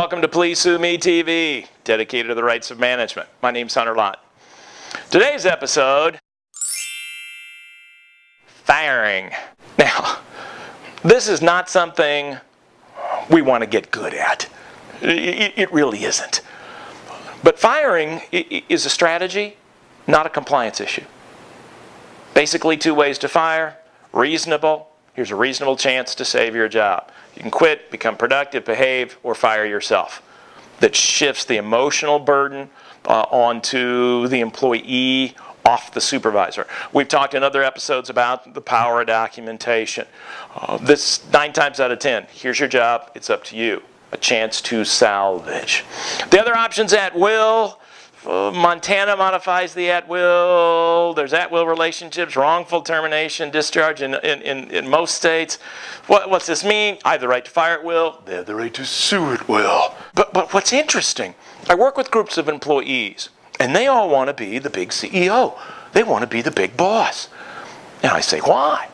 Welcome to Please Sue Me TV, dedicated to the rights of management. My name's Lott. Today's episode, firing. Now, this is not something we want to get good at. It really isn't. But firing is a strategy, not a compliance issue. Basically, two ways to fire. Reasonable. Here's a reasonable chance to save your job. You can quit, become productive, behave, or fire yourself. That shifts the emotional burden onto the employee, off the supervisor. We've talked in other episodes about the power of documentation. This 9 times out of 10, here's your job, it's up to you. A chance to salvage. The other option's at will. Montana modifies the at will. There's at will relationships, wrongful termination, discharge in most states. What's this mean? I have the right to fire at will. They have the right to sue at will. But what's interesting, I work with groups of employees, and they all want to be the big CEO. They want to be the big boss. And I say, why?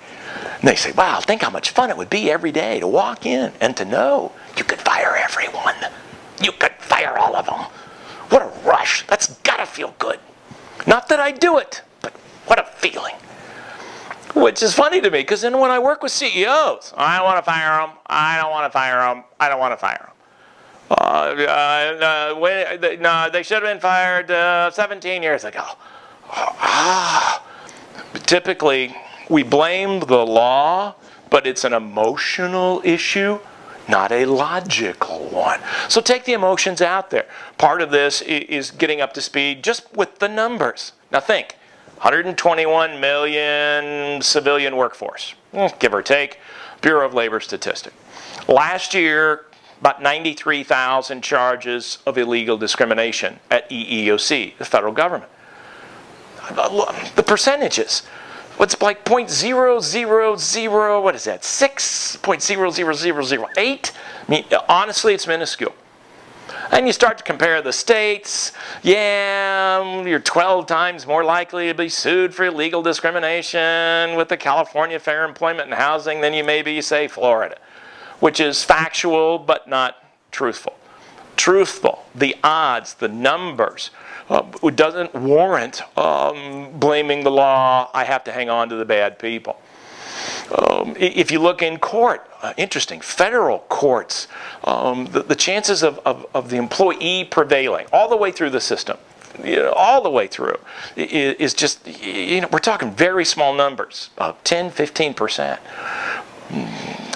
And they say, wow, think how much fun it would be every day to walk in and to know you could fire everyone. You could fire all of them. What a rush. That's gotta feel good. Not that I do it, but what a feeling. Which is funny to me, because then when I work with CEOs, I don't want to fire them, I don't want to fire them, I don't want to fire them. No, they should have been fired 17 years ago. Typically, we blame the law, but it's an emotional issue, not a logical one. So take the emotions out there. Part of this is getting up to speed just with the numbers. Now think, 121 million civilian workforce, give or take, Bureau of Labor Statistics. Last year, about 93,000 charges of illegal discrimination at EEOC, the federal government. The percentages. What's like 0.000, what is that, 6.00008? I mean, honestly, it's minuscule. And you start to compare the states. Yeah, you're 12 times more likely to be sued for illegal discrimination with the California Fair Employment and Housing than you may be, say, Florida, which is factual but not truthful. Truthful, the odds, the numbers, doesn't warrant blaming the law. I have to hang on to the bad people. If you look in court, interesting, federal courts, the chances of the employee prevailing all the way through the system, all the way through, is just, we're talking very small numbers, 10, 15%.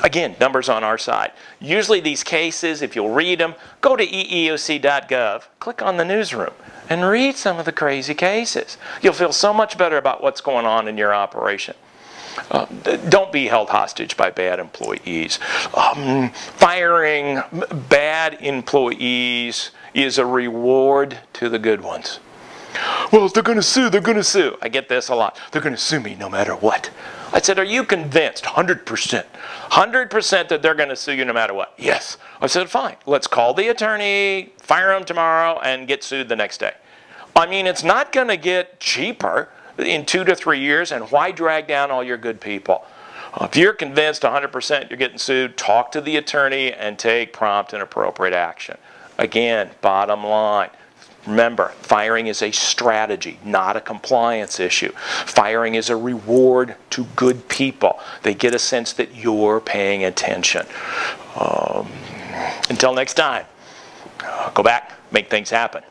Again, numbers on our side. Usually these cases, if you'll read them, go to eeoc.gov, click on the newsroom, and read some of the crazy cases. You'll feel so much better about what's going on in your operation. Don't be held hostage by bad employees. Firing bad employees is a reward to the good ones. Well, if they're going to sue, they're going to sue. I get this a lot. They're going to sue me no matter what. I said, are you convinced, 100%, 100% that they're going to sue you no matter what? Yes. I said, fine. Let's call the attorney, fire them tomorrow, and get sued the next day. I mean, it's not going to get cheaper in 2 to 3 years, and why drag down all your good people? If you're convinced 100% you're getting sued, talk to the attorney and take prompt and appropriate action. Again, bottom line. Remember, firing is a strategy, not a compliance issue. Firing is a reward to good people. They get a sense that you're paying attention. Until next time, go back, make things happen.